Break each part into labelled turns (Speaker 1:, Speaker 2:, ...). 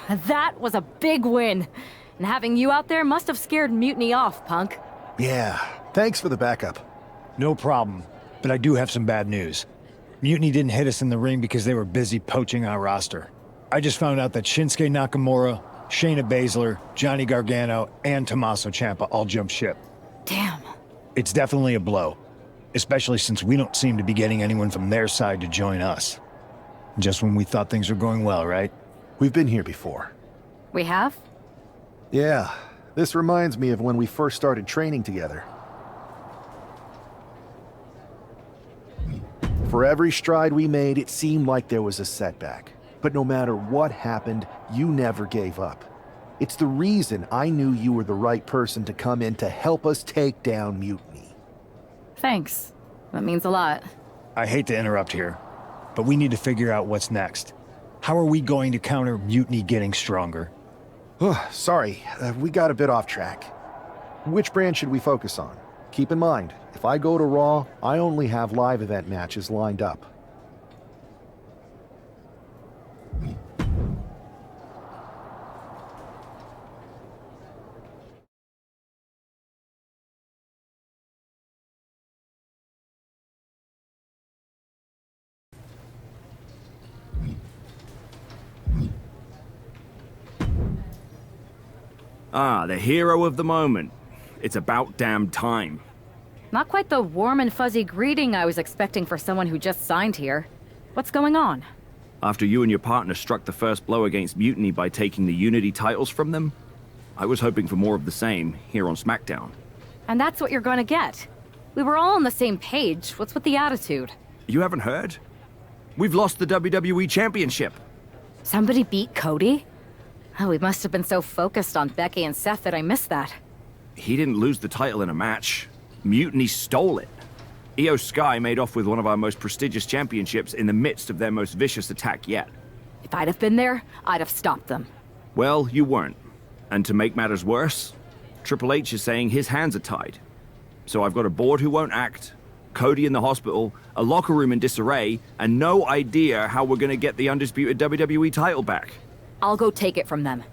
Speaker 1: That was a big win. And having you out there must have scared Mutiny off, punk.
Speaker 2: Yeah, thanks for the backup.
Speaker 3: No problem, but I do have some bad news. Mutiny didn't hit us in the ring because they were busy poaching our roster. I just found out that Shinsuke Nakamura, Shayna Baszler, Johnny Gargano, and Tommaso Ciampa all jumped ship.
Speaker 1: Damn.
Speaker 3: It's definitely a blow, especially since we don't seem to be getting anyone from their side to join us. Just when we thought things were going well, right?
Speaker 2: We've been here before.
Speaker 1: We have?
Speaker 2: Yeah, this reminds me of when we first started training together. For every stride we made, it seemed like there was a setback. But no matter what happened, you never gave up. It's the reason I knew you were the right person to come in to help us take down Mutiny.
Speaker 1: Thanks. That means a lot.
Speaker 3: I hate to interrupt here, but we need to figure out what's next. How are we going to counter Mutiny getting stronger?
Speaker 2: Sorry, we got a bit off track. Which brand should we focus on? Keep in mind, if I go to Raw, I only have live event matches lined up.
Speaker 4: Ah, the hero of the moment. It's about damn time.
Speaker 1: Not quite the warm and fuzzy greeting I was expecting for someone who just signed here. What's going on?
Speaker 4: After you and your partner struck the first blow against Mutiny by taking the Unity titles from them, I was hoping for more of the same here on SmackDown.
Speaker 1: And that's what you're gonna get. We were all on the same page. What's with the attitude?
Speaker 4: You haven't heard? We've lost the WWE Championship.
Speaker 1: Somebody beat Cody? Oh, we must have been so focused on Becky and Seth that I missed that.
Speaker 4: He didn't lose the title in a match. Mutiny stole it. Io Sky made off with one of our most prestigious championships in the midst of their most vicious attack yet.
Speaker 1: If I'd have been there, I'd have stopped them.
Speaker 4: Well, you weren't. And to make matters worse, Triple H is saying his hands are tied. So I've got a board who won't act, Cody in the hospital, a locker room in disarray, and no idea how we're gonna get the undisputed WWE title back.
Speaker 1: I'll go take it from them.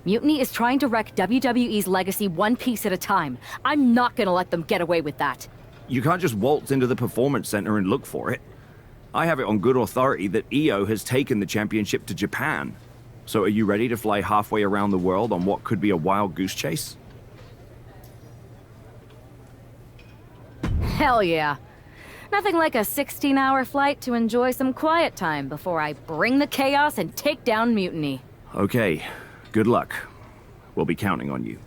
Speaker 1: Mutiny is trying to wreck WWE's legacy one piece at a time. I'm not gonna let them get away with that.
Speaker 4: You can't just waltz into the Performance Center and look for it. I have it on good authority that Io has taken the championship to Japan. So are you ready to fly halfway around the world on what could be a wild goose chase?
Speaker 1: Hell yeah. Nothing like a 16-hour flight to enjoy some quiet time before I bring the chaos and take down Mutiny.
Speaker 4: Okay, good luck. We'll be counting on you.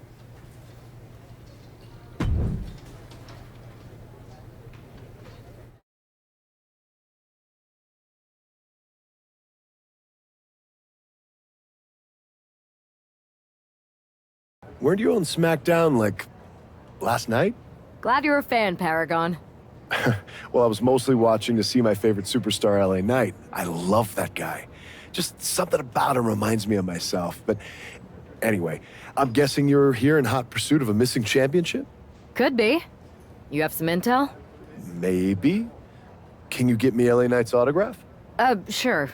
Speaker 5: Weren't you on SmackDown, like, last night?
Speaker 1: Glad you're a fan, Paragon.
Speaker 5: Well, I was mostly watching to see my favorite superstar, LA Knight. I love that guy. Just something about him reminds me of myself. But anyway, I'm guessing you're here in hot pursuit of a missing championship?
Speaker 1: Could be. You have some intel?
Speaker 5: Maybe. Can you get me LA Knight's autograph?
Speaker 1: Sure.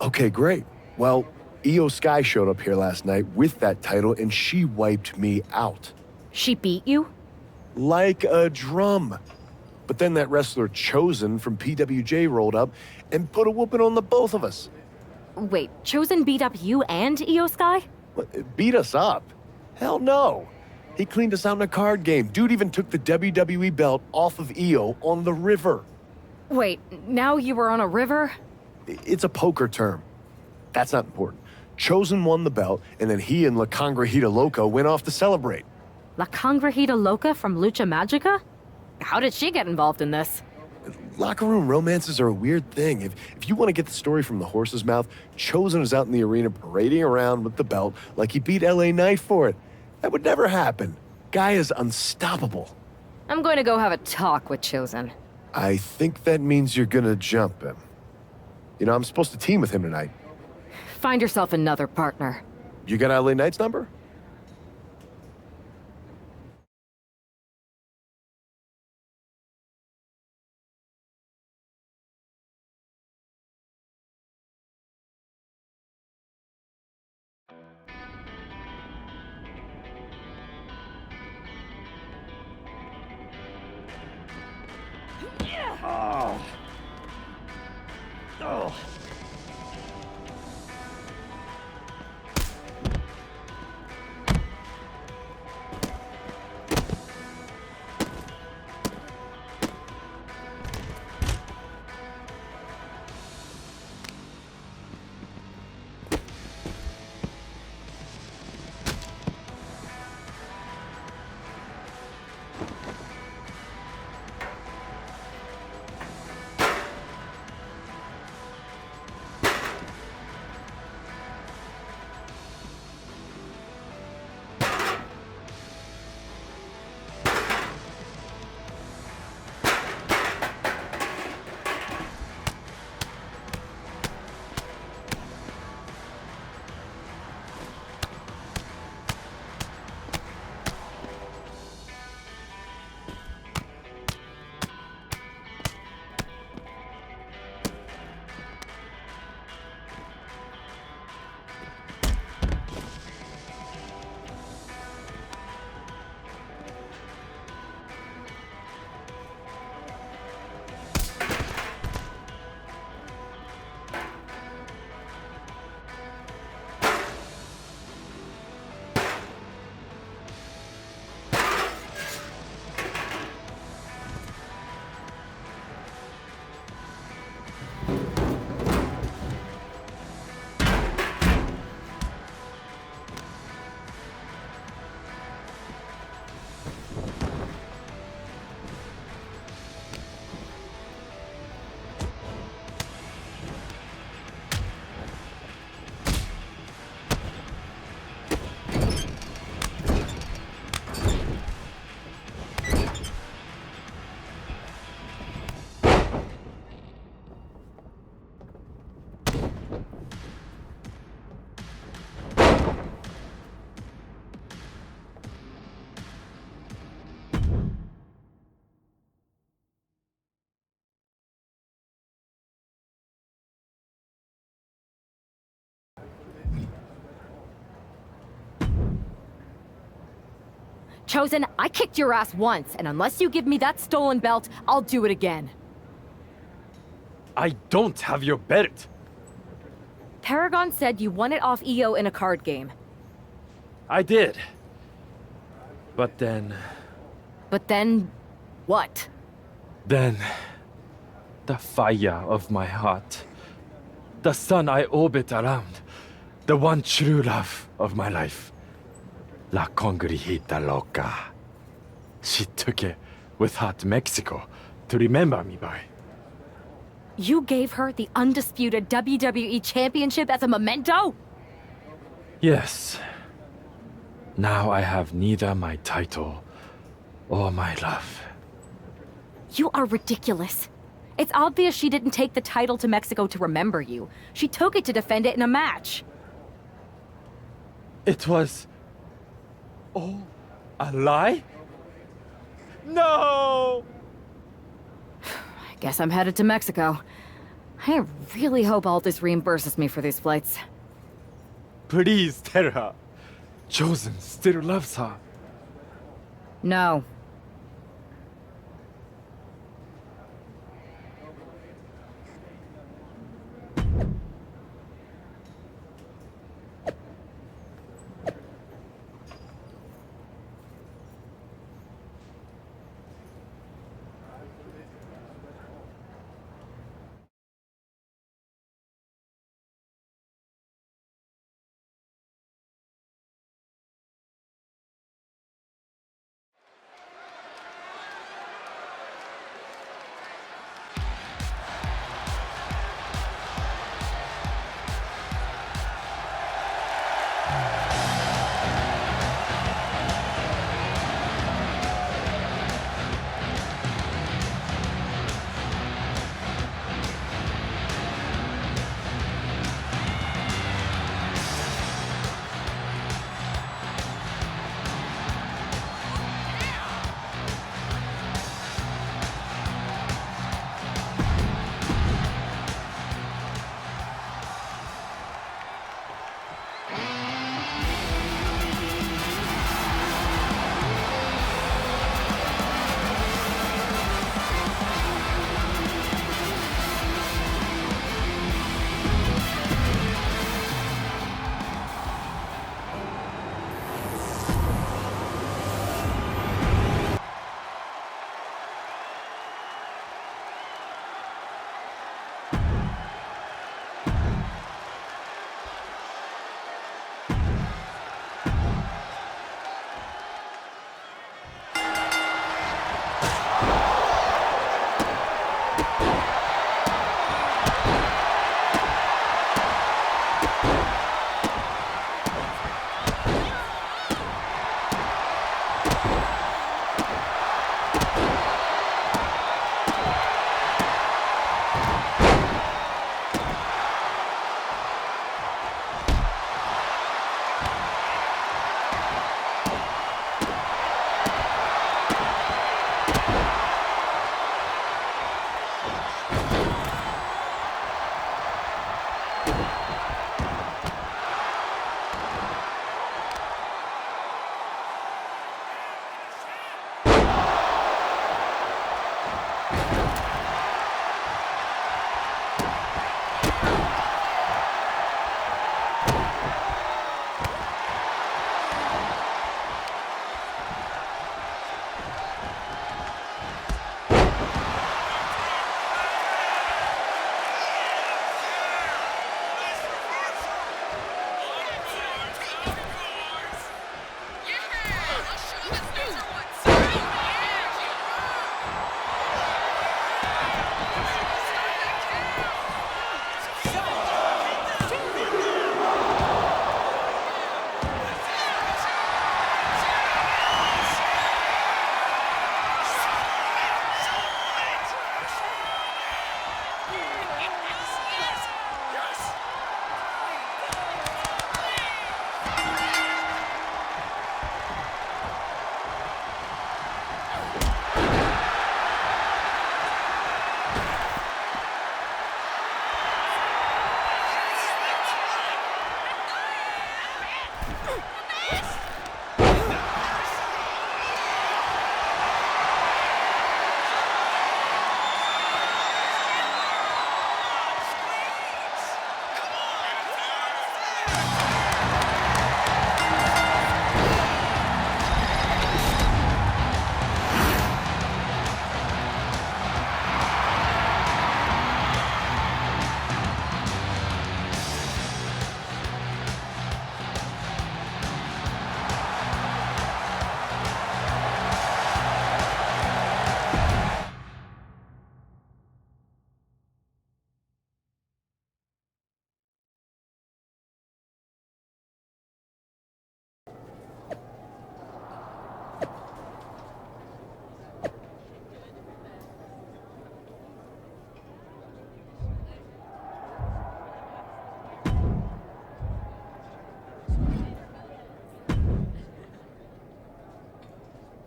Speaker 5: Okay, great. Well, Io Sky showed up here last night with that title, and she wiped me out.
Speaker 1: She beat you?
Speaker 5: Like a drum. But then that wrestler Chosen from PWJ rolled up and put a whooping on the both of us.
Speaker 1: Wait, Chosen beat up you and Io Sky?
Speaker 5: What, beat us up? Hell no. He cleaned us out in a card game. Dude even took the WWE belt off of Io on the river.
Speaker 1: Wait, now you were on a river?
Speaker 5: It's a poker term. That's not important. Chosen won the belt, and then he and La Congrejita Loca went off to celebrate.
Speaker 1: La Congrejita Loca from Lucha Magica? How did she get involved in this?
Speaker 5: Locker room romances are a weird thing. If you want to get the story from the horse's mouth, Chosen was out in the arena parading around with the belt like he beat LA Knight for it. That would never happen. Guy is unstoppable.
Speaker 1: I'm going to go have a talk with Chosen.
Speaker 5: I think that means you're gonna jump him. You know, I'm supposed to team with him tonight.
Speaker 1: Find yourself another partner.
Speaker 5: You got LA Knight's number?
Speaker 1: Chosen, I kicked your ass once, and unless you give me that stolen belt, I'll do it again.
Speaker 6: I don't have your belt.
Speaker 1: Paragon said you won it off EO in a card game.
Speaker 6: I did. But then...
Speaker 1: But then... what?
Speaker 6: Then... the fire of my heart. The sun I orbit around. The one true love of my life. La Congregita Loca. She took it with her to Mexico to remember me by.
Speaker 1: You gave her the undisputed WWE Championship as a memento?
Speaker 6: Yes. Now I have neither my title or my love.
Speaker 1: You are ridiculous. It's obvious she didn't take the title to Mexico to remember you. She took it to defend it in a match.
Speaker 6: It was... oh, a lie? No!
Speaker 1: I guess I'm headed to Mexico. I really hope Aldous reimburses me for these flights.
Speaker 6: Please tell her. Chosen still loves her.
Speaker 1: No.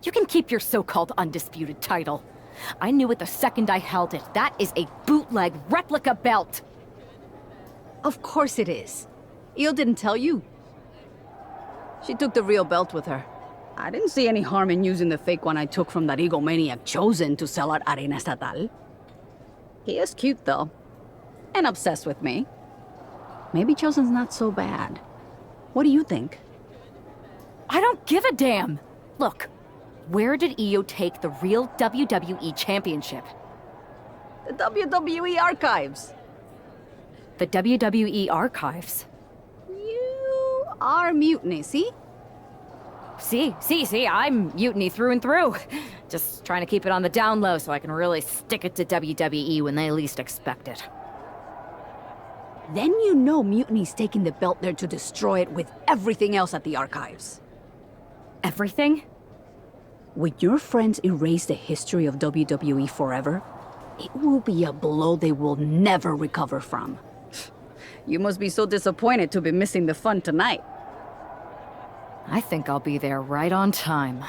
Speaker 1: You can keep your so-called undisputed title. I knew it the second I held it. That is a bootleg replica belt!
Speaker 7: Of course it is. Io didn't tell you. She took the real belt with her. I didn't see any harm in using the fake one I took from that egomaniac Chosen to sell at Arena Estatal. He is cute, though. And obsessed with me. Maybe Chosen's not so bad. What do you think?
Speaker 1: I don't give a damn! Look, where did Io take the real WWE Championship?
Speaker 7: The WWE archives.
Speaker 1: The WWE Archives?
Speaker 7: You are Mutiny, see?
Speaker 1: See, I'm mutiny through and through. Just trying to keep it on the down low so I can really stick it to WWE when they least expect it.
Speaker 7: Then you know Mutiny's taking the belt there to destroy it with everything else at the archives.
Speaker 1: Everything?
Speaker 7: When your friends erase the history of WWE forever, it will be a blow they will never recover from. You must be so disappointed to be missing the fun tonight.
Speaker 1: I think I'll be there right on time.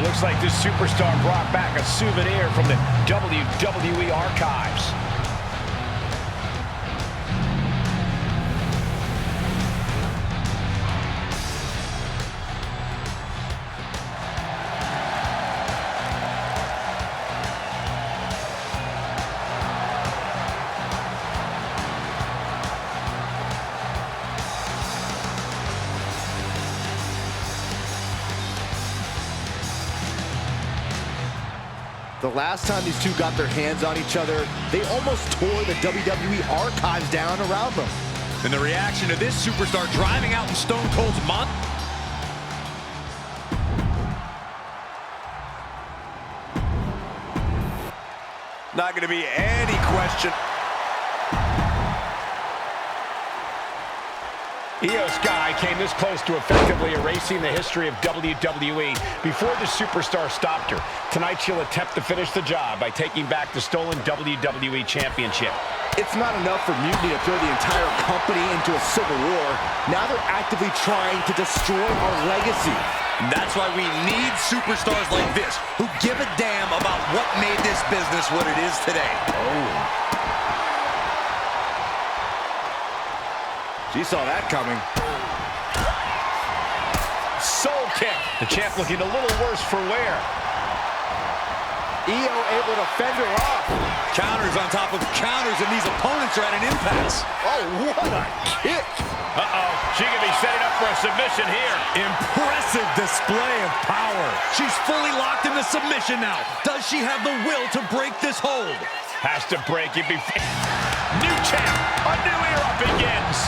Speaker 8: looks like this superstar brought back a souvenir from the WWE archives.
Speaker 9: The last time these two got their hands on each other, they almost tore the WWE archives down around them.
Speaker 8: And the reaction to this superstar driving out in Stone Cold's month. Not going to be any question. Io Sky came this close to effectively erasing the history of WWE before the superstar stopped her. Tonight she'll attempt to finish the job by taking back the stolen WWE Championship.
Speaker 9: It's not enough for Mutiny to throw the entire company into a civil war. Now they're actively trying to destroy our legacy.
Speaker 8: And that's why we need superstars like this, who give a damn about what made this business what it is today.
Speaker 9: Oh. She saw that coming.
Speaker 8: Soul kick. The champ looking a little worse for wear.
Speaker 9: Io able to fend her off.
Speaker 8: Counters on top of counters, and these opponents are at an impasse.
Speaker 9: Oh, what a kick.
Speaker 8: Uh-oh. She could be setting up for a submission here. Impressive display of power. She's fully locked into submission now. Does she have the will to break this hold? Has to break it before. New champ. A new era begins.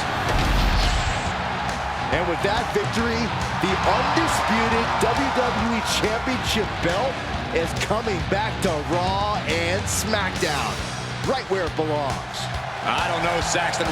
Speaker 9: And with that victory, the undisputed WWE Championship belt is coming back to Raw and SmackDown, right where it belongs.
Speaker 8: I don't know, Saxton.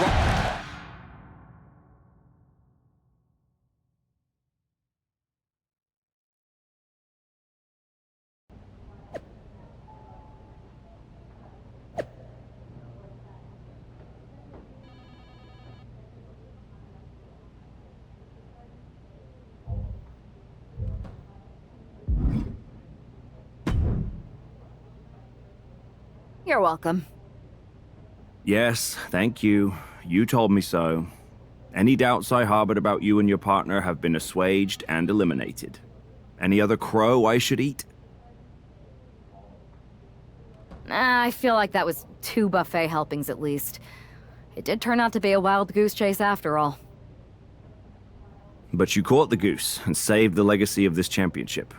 Speaker 1: You're welcome.
Speaker 4: Yes, thank you. You told me so. Any doubts I harbored about you and your partner have been assuaged and eliminated. Any other crow I should eat?
Speaker 1: I feel like that was 2 buffet helpings at least. It did turn out to be a wild goose chase after all.
Speaker 4: But you caught the goose and saved the legacy of this championship.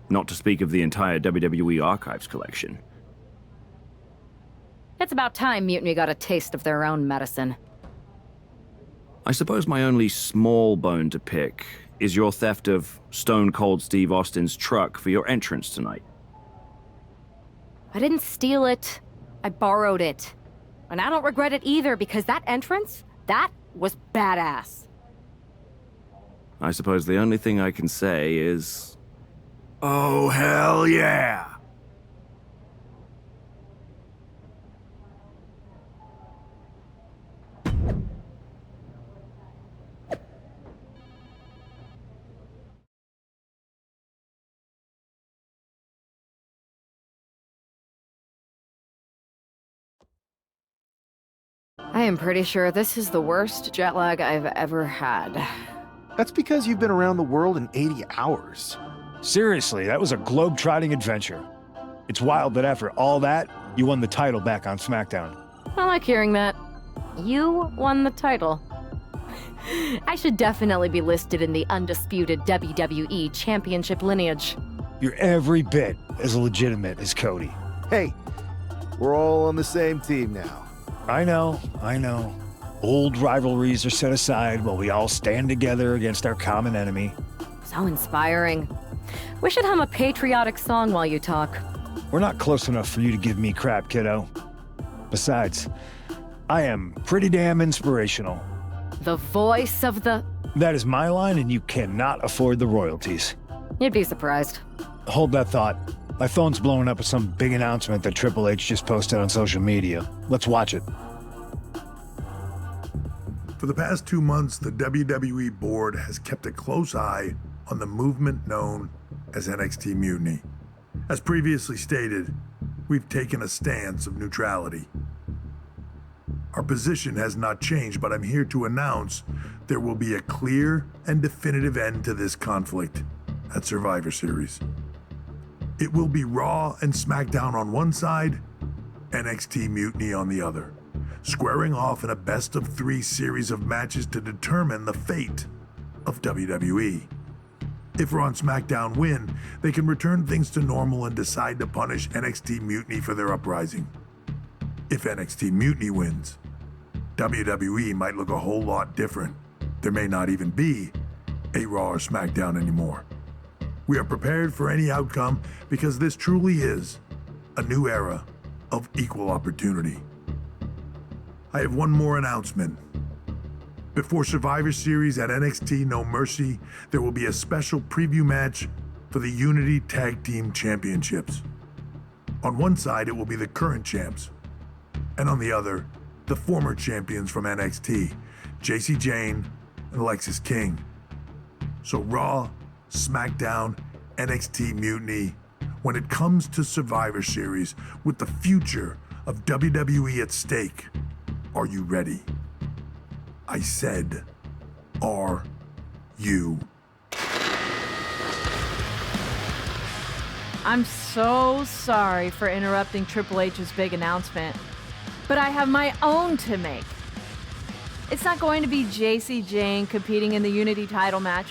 Speaker 4: Not to speak of the entire WWE Archives collection.
Speaker 1: It's about time Mutiny got a taste of their own medicine.
Speaker 4: I suppose my only small bone to pick is your theft of Stone Cold Steve Austin's truck for your entrance tonight.
Speaker 1: I didn't steal it. I borrowed it. And I don't regret it either, because that entrance, that was badass.
Speaker 4: I suppose the only thing I can say is... oh, hell yeah!
Speaker 1: I am pretty sure this is the worst jet lag I've ever had.
Speaker 2: That's because you've been around the world in 80 hours.
Speaker 3: Seriously, that was a globe-trotting adventure. It's wild that after all that, you won the title back on SmackDown.
Speaker 1: I like hearing that. You won the title. I should definitely be listed in the undisputed WWE Championship lineage.
Speaker 3: You're every bit as legitimate as Cody.
Speaker 2: Hey, we're all on the same team now.
Speaker 3: I know. Old rivalries are set aside while we all stand together against our common enemy.
Speaker 1: So inspiring. We should hum a patriotic song while you talk.
Speaker 3: We're not close enough for you to give me crap, kiddo. Besides, I am pretty damn inspirational.
Speaker 1: The voice of the...
Speaker 3: That is my line, and you cannot afford the royalties.
Speaker 1: You'd be surprised.
Speaker 3: Hold that thought. My phone's blowing up with some big announcement that Triple H just posted on social media. Let's watch it.
Speaker 10: For the past 2 months, the WWE board has kept a close eye on the movement known as NXT Mutiny. As previously stated, we've taken a stance of neutrality. Our position has not changed, but I'm here to announce there will be a clear and definitive end to this conflict at Survivor Series. It will be Raw and SmackDown on one side, NXT Mutiny on the other, squaring off in a best-of-3 series of matches to determine the fate of WWE. If Raw and SmackDown win, they can return things to normal and decide to punish NXT Mutiny for their uprising. If NXT Mutiny wins, WWE might look a whole lot different. There may not even be a Raw or SmackDown anymore. We are prepared for any outcome because this truly is a new era of equal opportunity. I have one more announcement. Before Survivor Series at NXT No Mercy, there will be a special preview match for the Unity Tag Team Championships. On one side, it will be the current champs, and on the other, the former champions from NXT, Jacy Jayne and Alexis King. So Raw, SmackDown, NXT Mutiny, when it comes to Survivor Series with the future of WWE at stake, are you ready? I said, are you?
Speaker 1: I'm so sorry for interrupting Triple H's big announcement, but I have my own to make. It's not going to be Jacy Jayne competing in the Unity title match,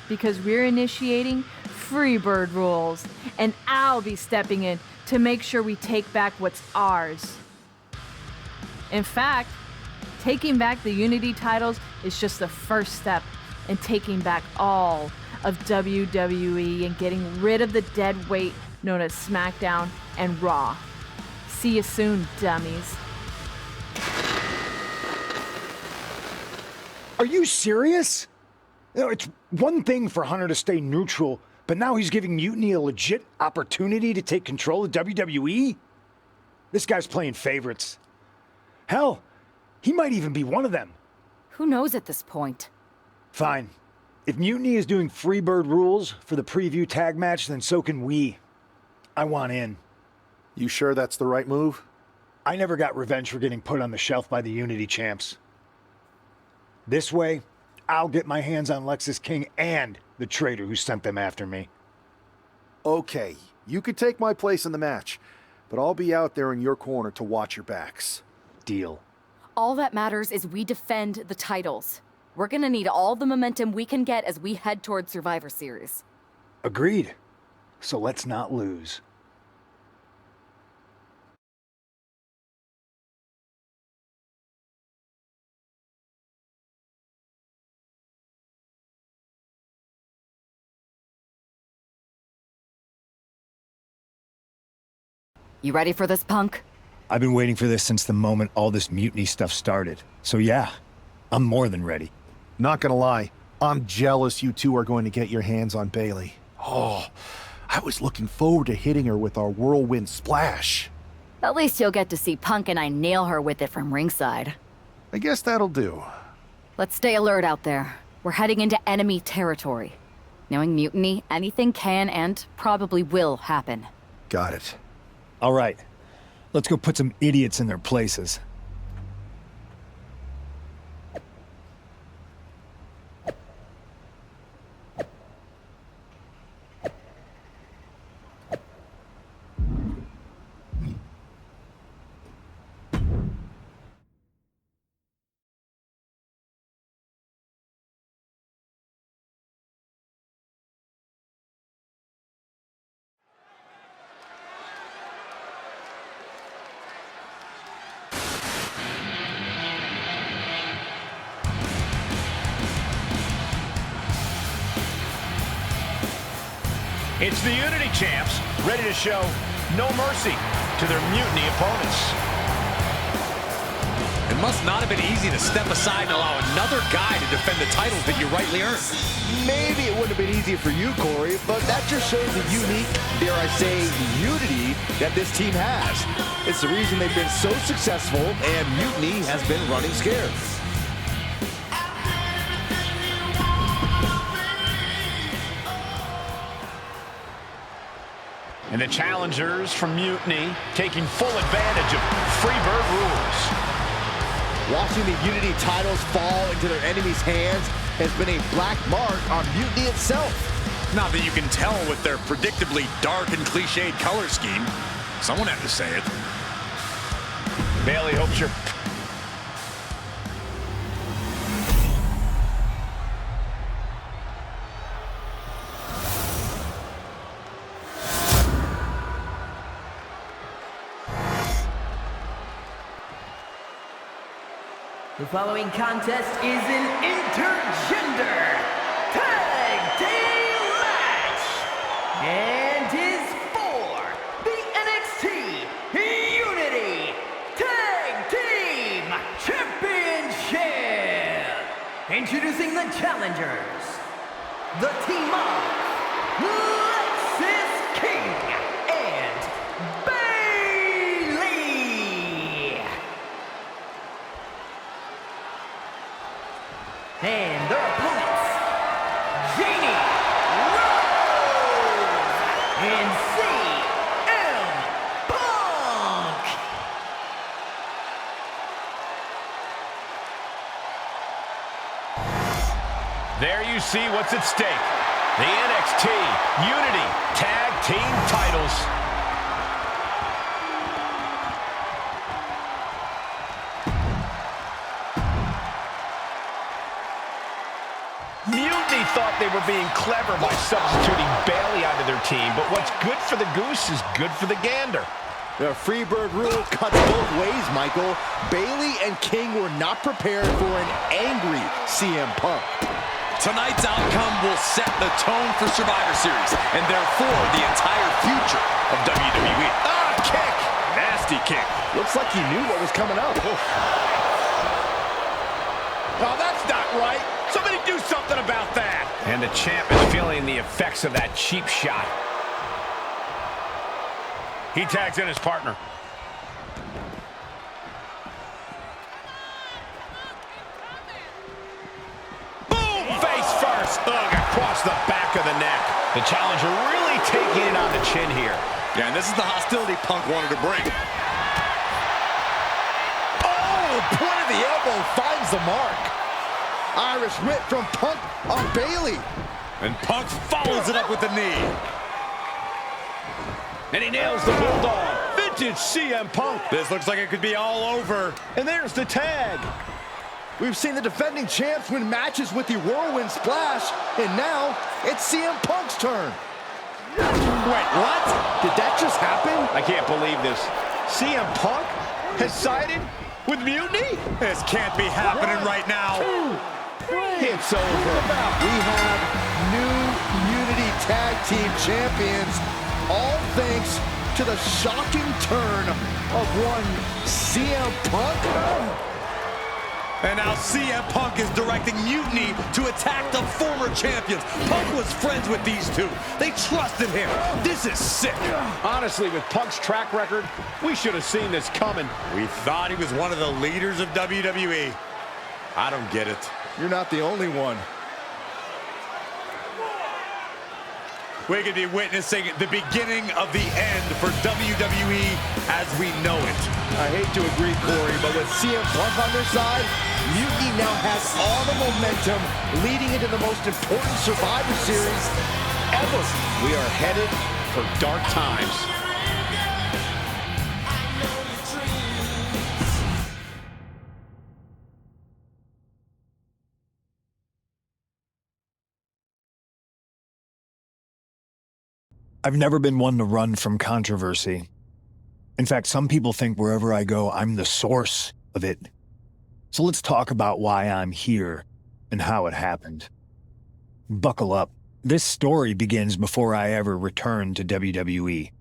Speaker 1: because we're initiating Freebird rules, and I'll be stepping in to make sure we take back what's ours. In fact, taking back the Unity titles is just the first step in taking back all of WWE and getting rid of the dead weight known as SmackDown and Raw. See you soon, dummies.
Speaker 3: Are you serious? You know, it's one thing for Hunter to stay neutral, but now he's giving Mutiny a legit opportunity to take control of WWE? This guy's playing favorites. Hell, he might even be one of them.
Speaker 1: Who knows at this point?
Speaker 3: Fine. If Mutiny is doing Freebird rules for the preview tag match, then so can we. I want in.
Speaker 2: You sure that's the right move?
Speaker 3: I never got revenge for getting put on the shelf by the Unity champs. This way, I'll get my hands on Alexis King and the traitor who sent them after me.
Speaker 2: Okay, you could take my place in the match, but I'll be out there in your corner to watch your backs.
Speaker 3: Deal.
Speaker 1: All that matters is we defend the titles. We're gonna need all the momentum we can get as we head toward Survivor Series.
Speaker 3: Agreed. So let's not lose.
Speaker 1: You ready for this, punk?
Speaker 3: I've been waiting for this since the moment all this Mutiny stuff started. So yeah, I'm more than ready.
Speaker 2: Not gonna lie, I'm jealous you two are going to get your hands on Bayley. Oh, I was looking forward to hitting her with our whirlwind splash.
Speaker 1: At least you'll get to see Punk and I nail her with it from ringside.
Speaker 2: I guess that'll do.
Speaker 1: Let's stay alert out there. We're heading into enemy territory. Knowing Mutiny, anything can and probably will happen.
Speaker 2: Got it.
Speaker 3: All right, let's go put some idiots in their places.
Speaker 8: It's the Unity champs, ready to show no mercy to their Mutiny opponents.
Speaker 11: It must not have been easy to step aside and allow another guy to defend the titles that you rightly earned.
Speaker 9: Maybe it wouldn't have been easy for you, Corey, but that just shows the unique, dare I say, unity that this team has. It's the reason they've been so successful, and Mutiny has been running scared.
Speaker 8: And the challengers from Mutiny taking full advantage of Freebird rules.
Speaker 9: Watching the Unity titles fall into their enemies' hands has been a black mark on Mutiny itself.
Speaker 11: Not that you can tell with their predictably dark and cliched color scheme. Someone had to say it.
Speaker 8: Bailey hopes you're...
Speaker 12: The following contest is an intergender tag team match and is for the NXT Unity Tag Team Championship. Introducing the challengers, the team of Lexis King and Bailey. And their opponents, Geneva and CM Punk.
Speaker 8: There you see what's at stake. The NXT Unity Tag Team titles. Mutiny thought they were being clever by substituting Bailey onto their team, but what's good for the goose is good for the gander.
Speaker 9: The Freebird rule cuts both ways, Michael. Bailey and King were not prepared for an angry CM Punk.
Speaker 11: Tonight's outcome will set the tone for Survivor Series, and therefore the entire future of WWE.
Speaker 9: Ah, kick!
Speaker 11: Nasty kick.
Speaker 9: Looks like he knew what was coming up.
Speaker 8: Oh, that's not right. Somebody do something about that. And the champ is feeling the effects of that cheap shot. He tags in his partner. Boom! Face first. Ugh, across the back of the neck. The challenger really taking it on the chin here.
Speaker 11: Yeah, and this is the hostility Punk wanted to bring.
Speaker 9: Oh, the point of the elbow finds the mark. Irish whip from Punk on Bailey.
Speaker 11: And Punk follows it up with the knee.
Speaker 8: And he nails the bulldog. Vintage CM Punk.
Speaker 11: This looks like it could be all over.
Speaker 8: And there's the tag.
Speaker 9: We've seen the defending champs win matches with the whirlwind splash, and now it's CM Punk's turn.
Speaker 11: Wait, what?
Speaker 9: Did that just happen?
Speaker 8: I can't believe this. CM Punk has sided with Mutiny?
Speaker 11: This can't be happening right now.
Speaker 9: It's over. We have new Unity Tag Team Champions, all thanks to the shocking turn of one CM Punk.
Speaker 11: And now CM Punk is directing Mutiny to attack the former champions. Punk was friends with these two. They trusted him. This is sick.
Speaker 8: Honestly, with Punk's track record, we should have seen this coming.
Speaker 11: We thought he was one of the leaders of WWE. I don't get it.
Speaker 9: You're not the only one.
Speaker 11: We could be witnessing the beginning of the end for WWE as we know it.
Speaker 9: I hate to agree, Corey, but with CM Punk on their side, Mutiny now has all the momentum leading into the most important Survivor Series ever.
Speaker 8: We are headed for dark times.
Speaker 3: I've never been one to run from controversy. In fact, some people think wherever I go, I'm the source of it. So let's talk about why I'm here and how it happened. Buckle up. This story begins before I ever returned to WWE.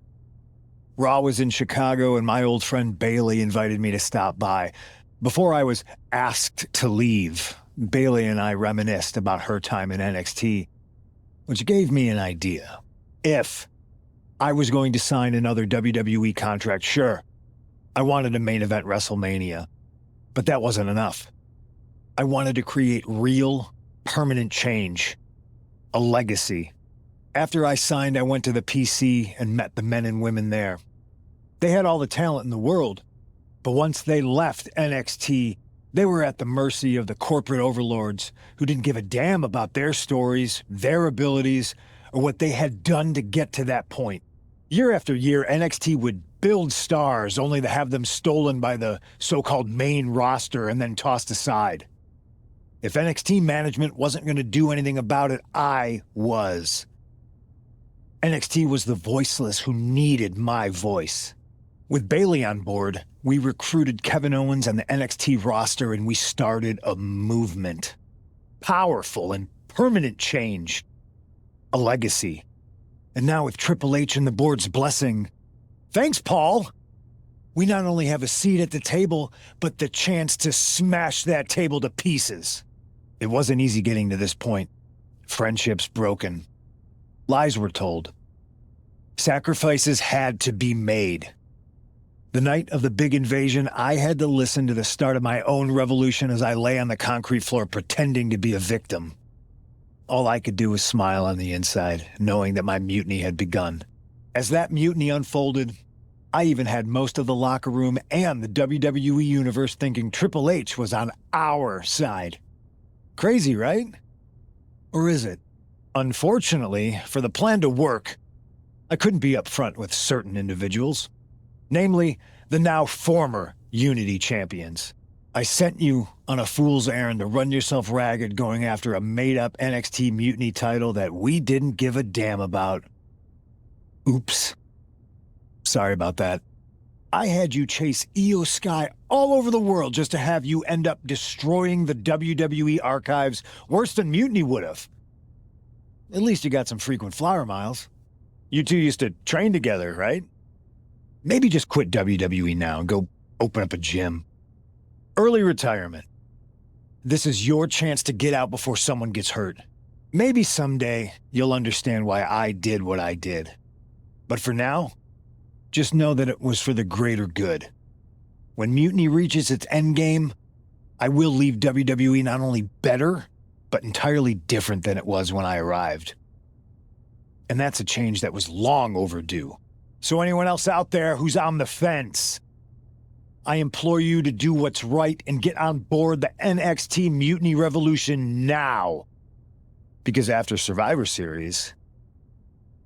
Speaker 3: Raw was in Chicago and my old friend Bailey invited me to stop by. Before I was asked to leave, Bailey and I reminisced about her time in NXT, which gave me an idea. If I was going to sign another WWE contract, sure, I wanted a main event WrestleMania, but that wasn't enough. I wanted to create real, permanent change, a legacy, After I signed, I went to the PC and met the men and women there. They had all the talent in the world, but once they left NXT, they were at the mercy of the corporate overlords who didn't give a damn about their stories, their abilities, or what they had done to get to that point. Year after year, NXT would build stars only to have them stolen by the so-called main roster and then tossed aside. If NXT management wasn't going to do anything about it, I was. NXT was the voiceless who needed my voice. With Bayley on board, we recruited Kevin Owens and the NXT roster, and we started a movement. Powerful and permanent change. A legacy. And now with Triple H and the board's blessing, thanks, Paul! We not only have a seat at the table, but the chance to smash that table to pieces. It wasn't easy getting to this point. Friendships broken. Lies were told. Sacrifices had to be made. The night of the big invasion, I had to listen to the start of my own revolution as I lay on the concrete floor pretending to be a victim. All I could do was smile on the inside, knowing that my mutiny had begun. As that mutiny unfolded, I even had most of the locker room and the WWE Universe thinking Triple H was on our side. Crazy, right? Or is it? Unfortunately, for the plan to work, I couldn't be upfront with certain individuals. Namely, the now former Unity champions. I sent you on a fool's errand to run yourself ragged going after a made-up NXT Mutiny title that we didn't give a damn about. Oops. Sorry about that. I had you chase Io Sky all over the world just to have you end up destroying the WWE archives worse than Mutiny would have. At least you got some frequent flyer miles. You two used to train together, right? Maybe just quit WWE now and go open up a gym. Early retirement. This is your chance to get out before someone gets hurt. Maybe someday you'll understand why I did what I did. But for now, just know that it was for the greater good. When Mutiny reaches its endgame, I will leave WWE not only better, but entirely different than it was when I arrived. And that's a change that was long overdue. So anyone else out there who's on the fence, I implore you to do what's right and get on board the NXT Mutiny Revolution now. Because after Survivor Series,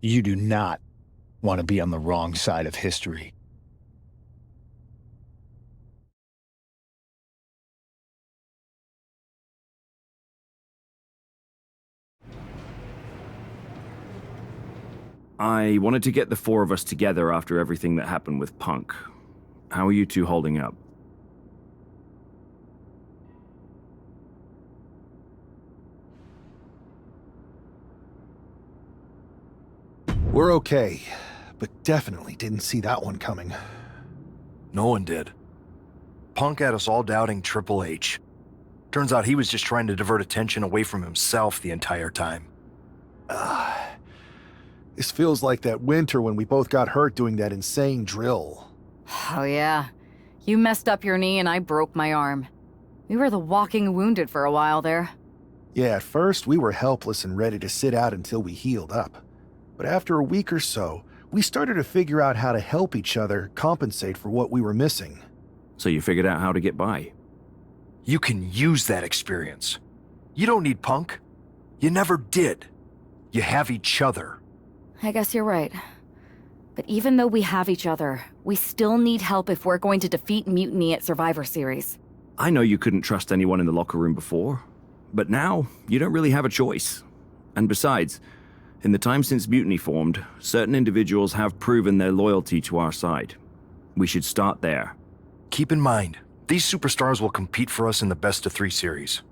Speaker 3: you do not want to be on the wrong side of history.
Speaker 4: I wanted to get the four of us together after everything that happened with Punk. How are you two holding up?
Speaker 2: We're okay, but definitely didn't see that one coming.
Speaker 13: No one did. Punk had us all doubting Triple H. Turns out he was just trying to divert attention away from himself the entire time.
Speaker 2: This feels like that winter when we both got hurt doing that insane drill.
Speaker 7: Oh yeah. You messed up your knee and I broke my arm. We were the walking wounded for a while there.
Speaker 2: Yeah, at first we were helpless and ready to sit out until we healed up. But after a week or so, we started to figure out how to help each other compensate for what we were missing.
Speaker 4: So you figured out how to get by?
Speaker 13: You can use that experience. You don't need Punk. You never did. You have each other.
Speaker 7: I guess you're right. But even though we have each other, we still need help if we're going to defeat Mutiny at Survivor Series.
Speaker 4: I know you couldn't trust anyone in the locker room before, but now you don't really have a choice. And besides, in the time since Mutiny formed, certain individuals have proven their loyalty to our side. We should start there.
Speaker 13: Keep in mind, these superstars will compete for us in the best-of-3 series.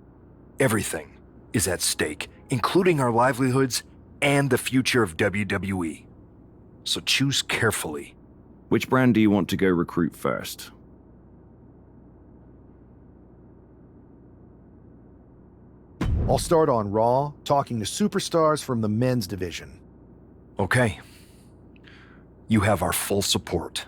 Speaker 13: Everything is at stake, including our livelihoods and the future of WWE. So choose carefully.
Speaker 4: Which brand do you want to go recruit first?
Speaker 2: I'll start on Raw, talking to superstars from the men's division.
Speaker 13: Okay. You have our full support.